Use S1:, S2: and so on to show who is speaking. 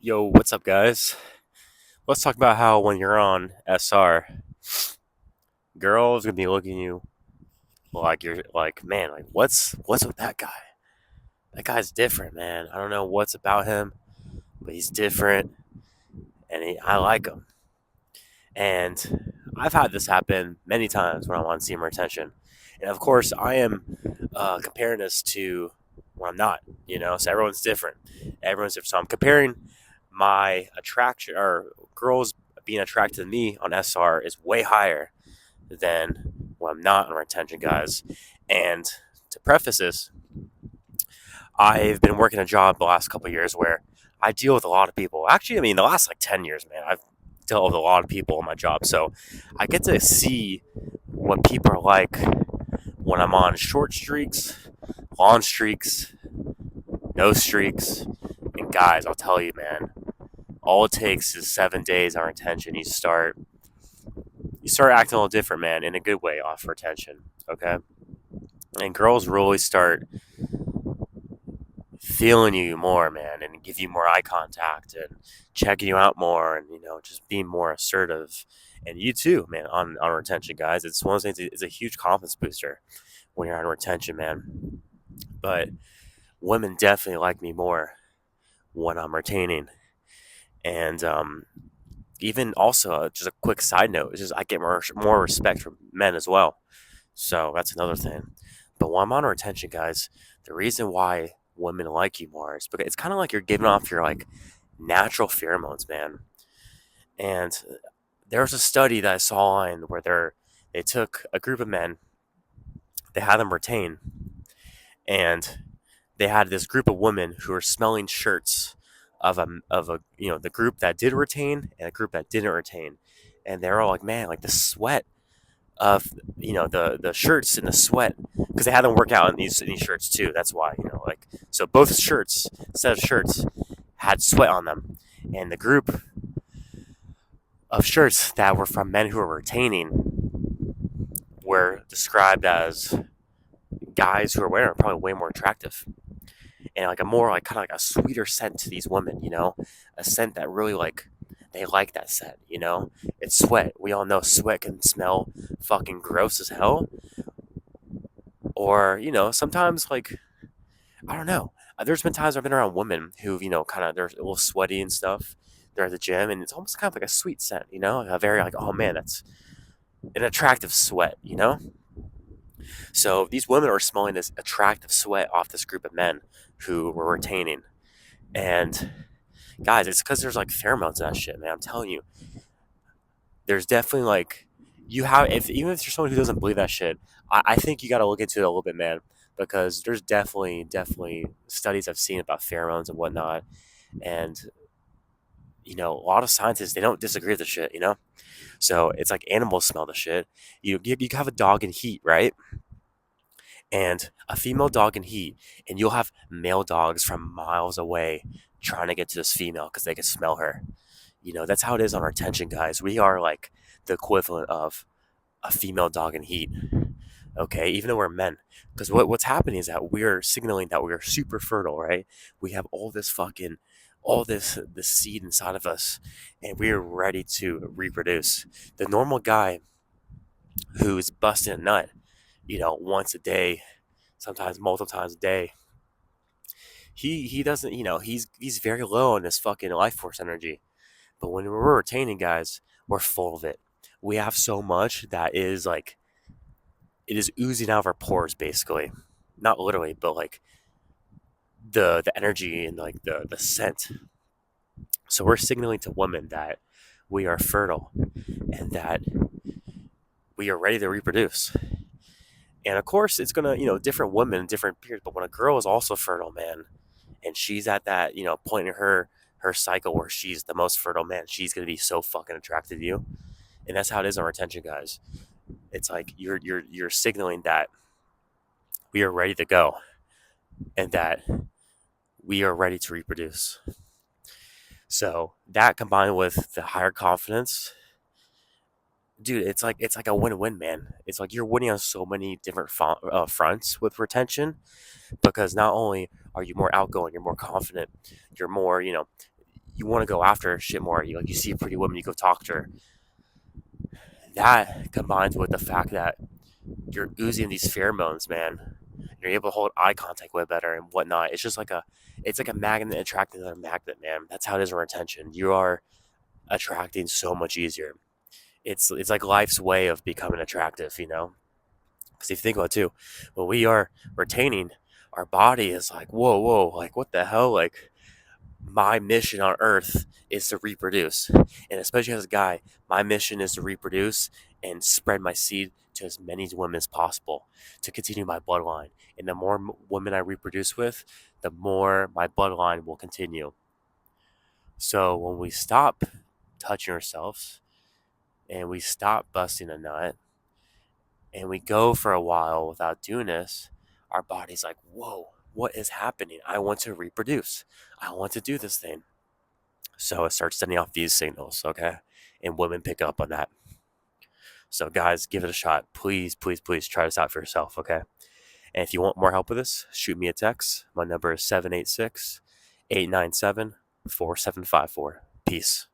S1: Yo, what's up, guys? Let's talk about how when you're on SR, girls gonna be looking at you like you're like, man, like what's with that guy? That guy's different, man. I don't know what's about him, but he's different, and I like him. And I've had this happen many times when I'm on semen retention, and of course, I am comparing this to when I'm not. So everyone's different. Everyone's different. So I'm comparing my attraction or girls being attracted to me on SR is way higher than when I'm not on retention, guys. And to preface this, I've been working a job the last couple of years where I deal with a lot of people. Actually, I mean, the last like 10 years, man, I've dealt with a lot of people in my job. So I get to see what people are like when I'm on short streaks, long streaks, no streaks. And guys, I'll tell you, man, all it takes is 7 days on retention. You start acting a little different, man, in a good way off retention. Okay, and girls really start feeling you more, man, and give you more eye contact and checking you out more, and just being more assertive. And you too, man, on retention, guys. It's one of those things. It's a huge confidence booster when you're on retention, man. But women definitely like me more when I'm retaining, and even also just a quick side note is just I get more respect from men as well. So that's another thing. But when I'm on retention, guys, the reason why women like you more is because it's kind of like you're giving off your like natural pheromones, man. And there was a study that I saw online where they took a group of men, they had them retain, and they had this group of women who were smelling shirts of a the group that did retain and a group that didn't retain, and they're all like, man, like the sweat of the shirts and the sweat, because they had them work out in these shirts too. That's why, like, so both shirts, set of shirts, had sweat on them, and the group of shirts that were from men who were retaining were described as guys who are wearing probably way more attractive, and like a more like kind of like a sweeter scent to these women, a scent that really like they like that scent, It's sweat. We all know sweat can smell fucking gross as hell. Or, sometimes like I don't know. There's been times I've been around women who've, kind of they're a little sweaty and stuff. They're at the gym and it's almost kind of like a sweet scent, like a very like, oh man, that's an attractive sweat. So these women are smelling this attractive sweat off this group of men who were retaining. And guys, it's because there's like pheromones and that shit, man. I'm telling you, there's definitely like you have if even if you're someone who doesn't believe that shit, I think you got to look into it a little bit, man, because there's definitely studies I've seen about pheromones and whatnot, and a lot of scientists they don't disagree with the shit. So it's like animals smell the shit. You have a dog in heat, right? And a female dog in heat, and you'll have male dogs from miles away trying to get to this female because they can smell her. That's how it is on our tension, guys. We are like the equivalent of a female dog in heat. Okay, even though we're men, because what's happening is that we're signaling that we're super fertile, right? We have all this seed inside of us, and we're ready to reproduce. The normal guy who's busting a nut, once a day, sometimes multiple times a day, he doesn't, he's very low on this fucking life force energy. But when we're retaining, guys, we're full of it. We have so much that is like it is oozing out of our pores, basically. Not literally, but like the energy and like the scent. So we're signaling to women that we are fertile and that we are ready to reproduce. And of course, it's gonna different women, different periods. But when a girl is also fertile, man, and she's at that point in her cycle where she's the most fertile, man, she's gonna be so fucking attracted to you. And that's how it is on retention, guys. It's like you're signaling that we are ready to go and that we are ready to reproduce. So that combined with the higher confidence, dude, it's like a win-win, man. It's like you're winning on so many different fronts with retention, because not only are you more outgoing, you're more confident, you're more you want to go after shit more. You see a pretty woman, you go talk to her. That combines with the fact that you're oozing these pheromones, man. You're able to hold eye contact way better and whatnot. It's like a magnet attracting another magnet, man. That's how it is in retention. You are attracting so much easier. It's like life's way of becoming attractive, you know. Because if you think about it too, when we are retaining, our body is like, whoa, whoa, like what the hell, like my mission on earth is to reproduce. And especially as a guy, my mission is to reproduce and spread my seed to as many women as possible to continue my bloodline. And the more women I reproduce with, the more my bloodline will continue. So when we stop touching ourselves and we stop busting a nut and we go for a while without doing this, our body's like, whoa, what is happening? I want to reproduce. I want to do this thing. So it starts sending off these signals, okay? And women pick up on that. So guys, give it a shot. Please, please, please try this out for yourself, okay? And if you want more help with this, shoot me a text. My number is 786 897 4754. Peace.